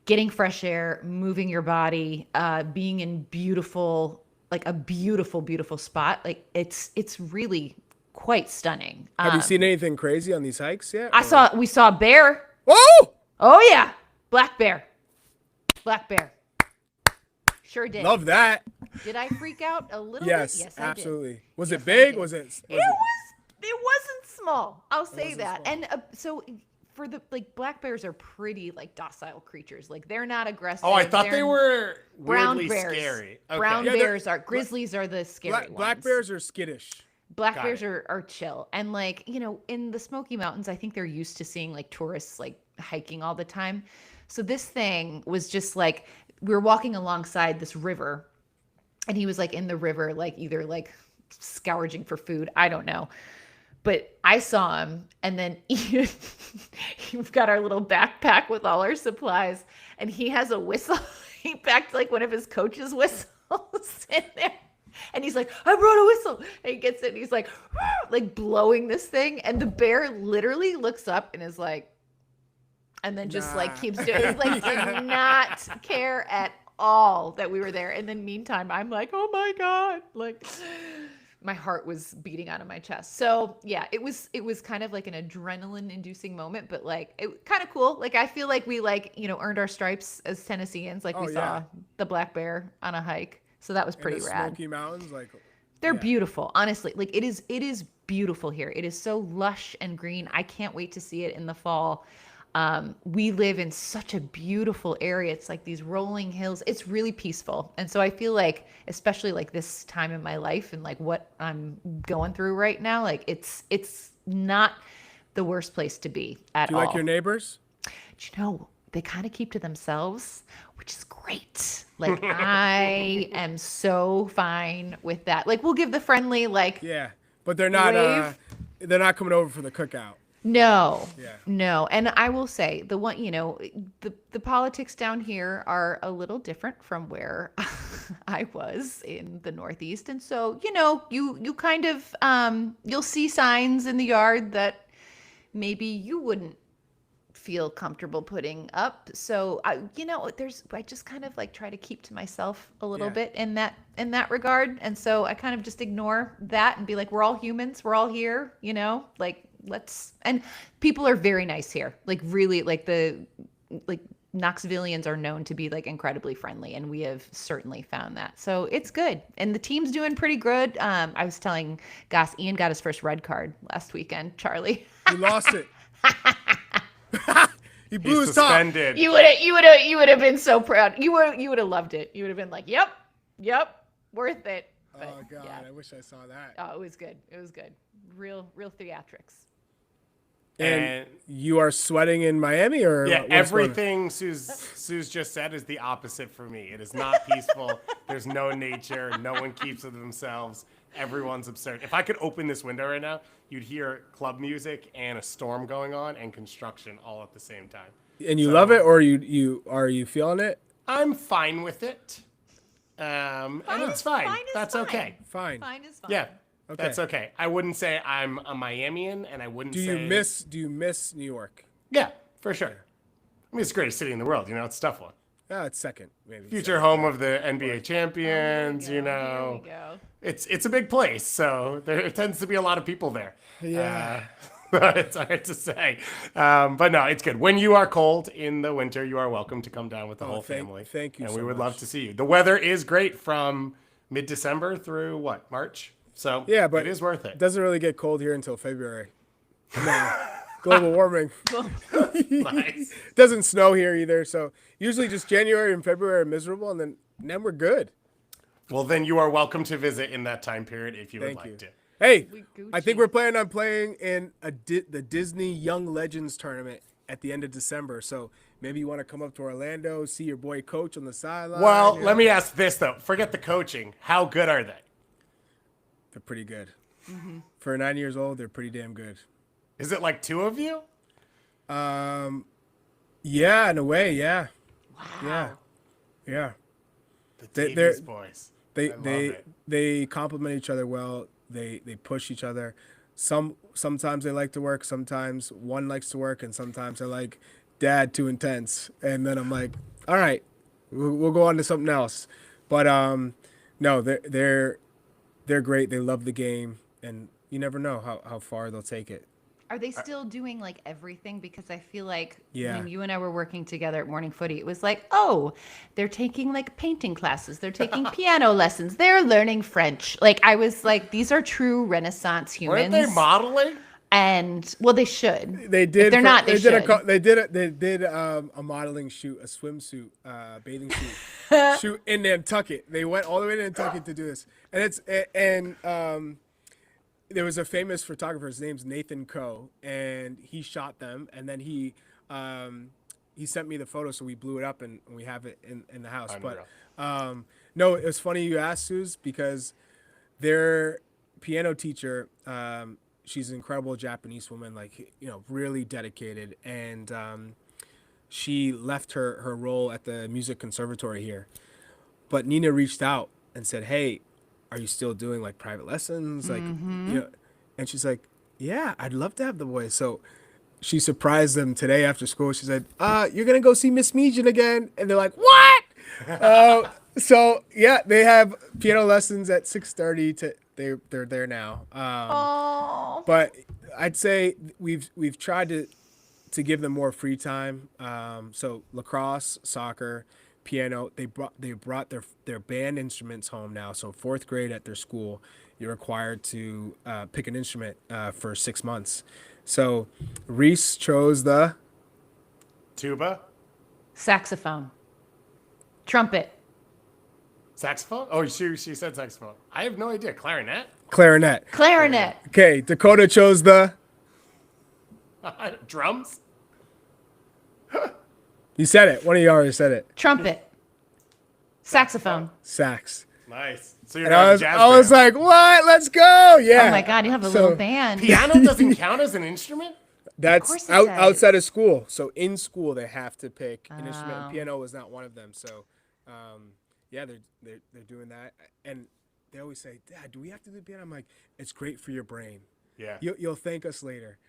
getting fresh air, moving your body, being in a beautiful spot. Like it's really quite stunning. Have you seen anything crazy on these hikes yet? We saw a bear. Oh! Oh yeah. Black bear. Sure did. Love that. Did I freak out a little Yes, bit? Yes, I did. absolutely. Was Yes, it I big? did. Was it? It wasn't small. I'll say wasn't that. small. And so for the black bears are pretty docile creatures. Like they're not aggressive. Oh, I thought they They're were brown weirdly bears. scary. Okay. Brown Yeah, they're- bears are grizzlies are the scary ones. Black bears are skittish. Black Got bears it. are chill. And in the Smoky Mountains, I think they're used to seeing tourists hiking all the time. So this thing was just we were walking alongside this river and he was in the river, either scourging for food. I don't know. But I saw him and then we've got our little backpack with all our supplies and he has a whistle. He packed one of his coach's whistles in there. And he's like, I brought a whistle. And he gets it and he's blowing this thing. And the bear literally looks up and is and then just keeps doing it. Did not care at all that we were there. And then meantime, I'm oh my God. My heart was beating out of my chest. So yeah, it was kind of an adrenaline inducing moment, but it kind of cool. I feel we earned our stripes as Tennesseans. We saw the black bear on a hike. So that was pretty In the rad. Smoky Mountains, They're beautiful. Honestly, it is beautiful here. It is so lush and green. I can't wait to see it in the fall. We live in such a beautiful area. It's like these rolling hills. It's really peaceful. And so I feel like, especially like this time in my life and like what I'm going through right now, like it's not the worst place to be at Do you all. like your neighbors? They kind of keep to themselves, which is great. Like I am so fine with that. Like we'll give the friendly like Yeah, but they're not. wave. They're not coming over for the cookout. No, Yeah. no. And I will say the one, the politics down here are a little different from where I was in the Northeast. And so, you kind of, you'll see signs in the yard that maybe you wouldn't feel comfortable putting up. So I just kind of like try to keep to myself a little Yeah. bit in that regard. And so I kind of just ignore that and be like, we're all humans, we're all here, like and people are very nice here. Like really like Knoxvillians are known to be like incredibly friendly, and we have certainly found that. So it's good. And the team's doing pretty good. I was telling Goss, Ian got his first red card last weekend, Charlie. He lost it. He blew He's his top. suspended. You would have been so proud. You would have loved it. You would have been like, yep, worth it. But, Oh God, yeah. I wish I saw that. Oh, it was good. It was good. Real theatrics. And you are sweating in Miami, or Yeah, what's going on? everything Sue's just said is the opposite for me. It is not peaceful. There's no nature. No one keeps to themselves. Everyone's absurd. If I could open this window right now, you'd hear club music and a storm going on and construction all at the same time. And you love it, or are you feeling it? I'm fine with it. And it's fine. Fine is That's fine. okay. Fine. Fine is fine. Yeah. Okay. That's okay. I wouldn't say I'm a Miamian, and I wouldn't Do say... you miss New York? Yeah, for sure. I mean, it's the greatest city in the world. It's a tough one. It's second, maybe. Future home of the NBA champions, Here we go. It's a big place, so there tends to be a lot of people there. Yeah. It's hard to say. But no, it's good. When you are cold in the winter, you are welcome to come down with the whole family. thank you And so we would much. love to see you. The weather is great from mid-December through, March? So Yeah, but it is worth It it. doesn't really get cold here until February. No. Global warming. Nice. Doesn't snow here either, so usually just January and February are miserable, and then we're good. Well, then you are welcome to visit in that time period if you would Thank like you. to. Hey, Gucci. I think we're planning on playing in the Disney Young Legends tournament at the end of December. So maybe you want to come up to Orlando, see your boy Coach on the sideline. Well, you know? let me ask this, though. Forget the coaching. How good are they? They're pretty good. For 9 years old, they're pretty damn good. Is it like two of you? Yeah, in a way, yeah. Wow. Yeah. The They- Davies boys. They I love they it. they complement each other well. They push each other. Sometimes they like to work. Sometimes one likes to work, and sometimes they're like, "Dad, too intense." And then I'm like, "All right, we'll go on to something else." But no, they're great. They love the game, and you never know how far they'll take it. Are they still doing like everything? Because I feel like Yeah. when you and I were working together at Morning Footy, it was like, oh, they're taking like painting classes, they're taking piano lessons, they're learning French. Like I was like, these are true Renaissance humans. Weren't they modeling? And well, they should. They did. If they're not, they should. They did a modeling shoot, a swimsuit, bathing shoot in Nantucket. They went all the way to Nantucket to do this, and there was a famous photographer. His name's Nathan Coe, and he shot them, and then he sent me the photo, so we blew it up and we have it in the house. Unreal. But no, it was funny you asked, Suze, because their piano teacher. She's an incredible Japanese woman, like, really dedicated. And she left her role at the music conservatory here. But Nina reached out and said, "Hey, are you still doing like private lessons?" Like, and she's like, "Yeah, I'd love to have the boys." So she surprised them today after school. She said, "You're going to go see Miss Meajan again." And they're like, "What?" So yeah, they have piano lessons at 6:30 they're there now. Oh. But I'd say we've tried to give them more free time. So lacrosse, soccer, piano. They brought their band instruments home now. So 4th grade at their school, you're required to pick an instrument for 6 months. So Reese chose the Tuba. Saxophone. Trumpet. Saxophone? Oh, she said saxophone. I have no idea. Clarinet? Clarinet. Clarinet. Okay, Dakota chose the. Drums? You said it. One of you already said it. Trumpet. Saxophone. Sax. Nice. So you're And gonna I have a was, jazz I was band. like, what? Let's go. Yeah. Oh my God, you have a So, little band. Piano doesn't count as an instrument? That's course it does. outside of school. So in school, they have to pick an instrument. And Oh. piano was not one of them. So, yeah, they're doing that. And they always say, Dad, do we have to do piano? I'm like, it's great for your brain. Yeah. You'll thank us later.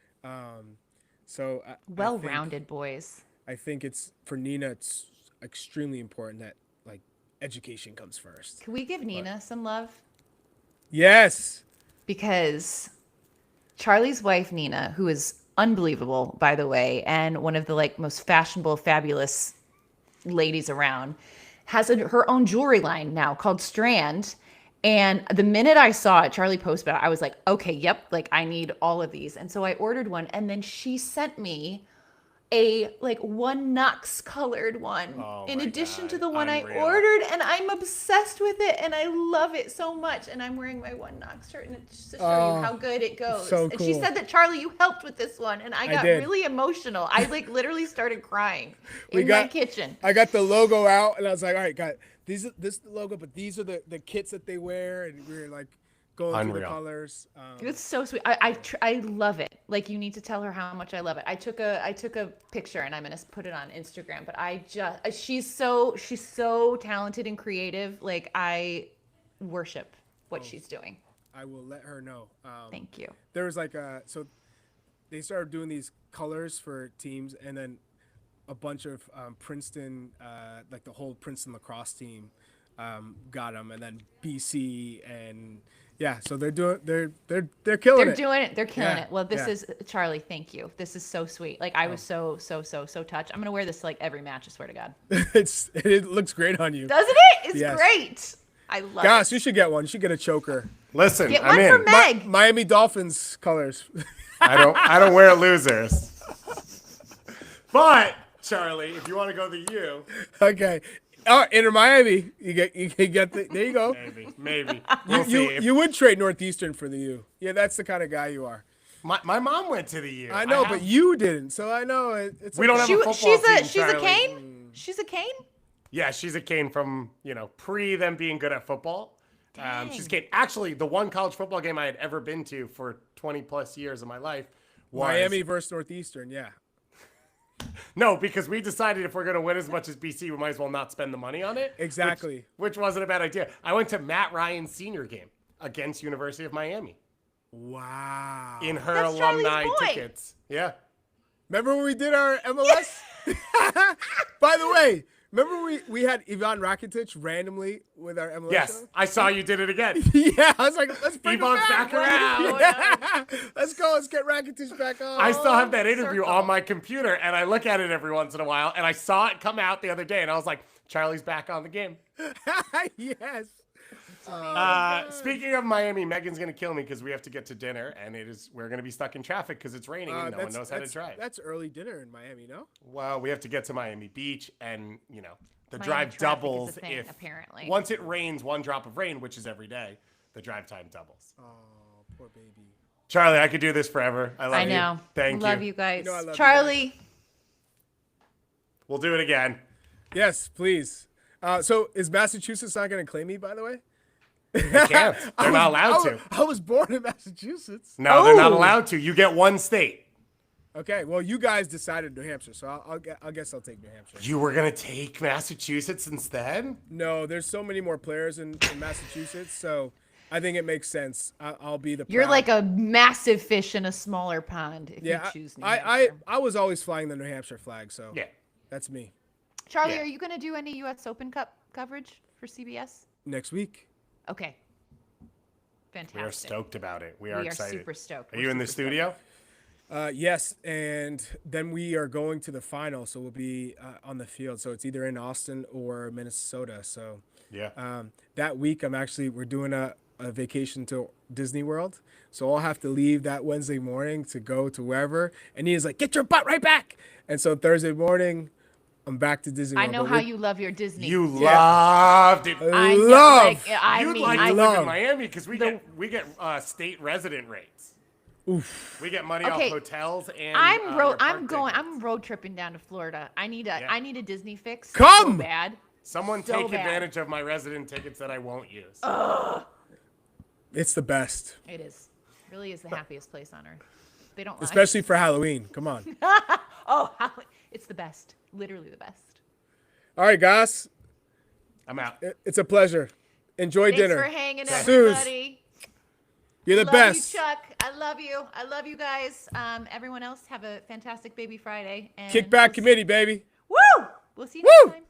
So Well-rounded boys. I think it's for Nina. It's extremely important that like education comes first. Can we give Nina some love? Yes. Because Charlie's wife, Nina, who is unbelievable, by the way, and one of the like most fashionable, fabulous ladies around, has her own jewelry line now called Strand. And the minute I saw it, Charlie posted about it, I was like, okay, yep, like I need all of these. And so I ordered one, and then she sent me a like one Knox colored one Oh in my addition to God, the one unreal. I ordered, and I'm obsessed with it and I love it so much. And I'm wearing my one Knox shirt, and it's just to show you how good it goes. so And she cool. said that, Charlie, you helped with this one, and I got did. really emotional. I like literally started crying We in my got- kitchen. I got the logo out, and I was like, all right, got this is the logo, but these are the kits that they wear, and we were like going through the Unreal. colors. It's so sweet. I love it. Like, you need to tell her how much I love it. I took a picture, and I'm gonna put it on Instagram. But she's so talented and creative. Like, I worship what she's doing. I will let her know. Thank you. There was like so they started doing these colors for teams, and then a bunch of Princeton, like the whole Princeton lacrosse team, got them, and then BC, and yeah, so they're killing They're it. doing it. They're killing Yeah, it. Well, this yeah. is Charlie. Thank you. This is so sweet. Like, I was so touched. I'm gonna wear this to, like, every match. I swear to God. It looks great on you. Doesn't it? It's Yes. great. I love Gosh, it. you should get one. You should get a choker. Listen, Get I'm one in. for Meg. Miami Dolphins colors. I don't wear losers. But Charlie, if you want to go the U, Okay. Oh, Inter Miami. You can get there you go. maybe we'll see. You would trade Northeastern for the U. Yeah, that's the kind of guy you are. My mom went to the U. I know, have- but you didn't. So I know it's. We don't have She- a football she's a team, Charlie. Cane. She's a Cane. Yeah, she's a Cane from pre them being good at football. She's a Cane. Actually, the one college football game I had ever been to for 20 plus years of my life was Miami versus Northeastern. Yeah. No, because we decided if we're going to win as much as BC, we might as well not spend the money on it. Exactly. Which wasn't a bad idea. I went to Matt Ryan's senior game against University of Miami Wow. in her That's Charlie's alumni boy. tickets. Yeah. Remember when we did our MLS? By the way, remember we had Ivan Rakitic randomly with our MLS Yes, show? I saw you did it again. Yeah, I was like, let's bring him Ivan's back. back around. Yeah. Let's go. Let's get Rakitic back on. I still have that interview circle. on my computer, and I look at it every once in a while, and I saw it come out the other day, and I was like, Charlie's back on the game. Yes. Speaking of Miami, Megan's going to kill me because we have to get to dinner, and we're going to be stuck in traffic because it's raining and no one knows how to drive. That's early dinner in Miami, no? Well, we have to get to Miami Beach, and the Miami drive traffic is a doubles thing, if apparently. once it rains, one drop of rain, which is every day, the drive time doubles. Oh, poor baby. Charlie, I could do this forever. I love I you. know. Thank Love you guys. You know I love you Charlie. We'll do it again. Yes, please. So is Massachusetts not going to claim me, by the way? They can't. They're not allowed to. I was born in Massachusetts. No, they're not Oh. allowed to. You get one state. Okay, well, you guys decided New Hampshire, so I guess I'll take New Hampshire. You were going to take Massachusetts instead? No, there's so many more players in Massachusetts, so I think it makes sense. I'll be the. You're proud- like a massive fish in a smaller pond if yeah. you choose New I Hampshire. was always flying the New Hampshire flag, so Yeah. that's me. Charlie, Yeah. are you going to do any U.S. Open Cup coverage for CBS? Next week. Okay. Fantastic. We are stoked about it. We are We are excited. super stoked. Are We're you in the super stoked. studio? Yes, and then we are going to the final, so we'll be on the field. So it's either in Austin or Minnesota. So Yeah. that week, we're doing a vacation to Disney World. So I'll have to leave that Wednesday morning to go to wherever. And he is like, get your butt right back. And so Thursday morning, I'm back to Disney I World. know But how you love your Disney. You loved it. I know, love. like, I You'd mean, like I to live in love. Miami because we get state resident rates. Oof. We get money Okay. off hotels and I'm road tripping down to Florida. I need a Disney fix. Come! So bad. Someone So take bad. advantage of my resident tickets that I won't use. It's the best, It is. Really is the happiest place on earth. They don't lie. especially for Halloween. Come on. Oh, it's the best. Literally the best. All right, guys. I'm out. It's a pleasure. Enjoy Thanks dinner. for hanging, Suze, everybody. you're the Love best. you, Chuck. I love you. I love you guys. Everyone else, have a fantastic Baby Friday. And Kick back committee, baby. Woo! We'll see you next Woo! time.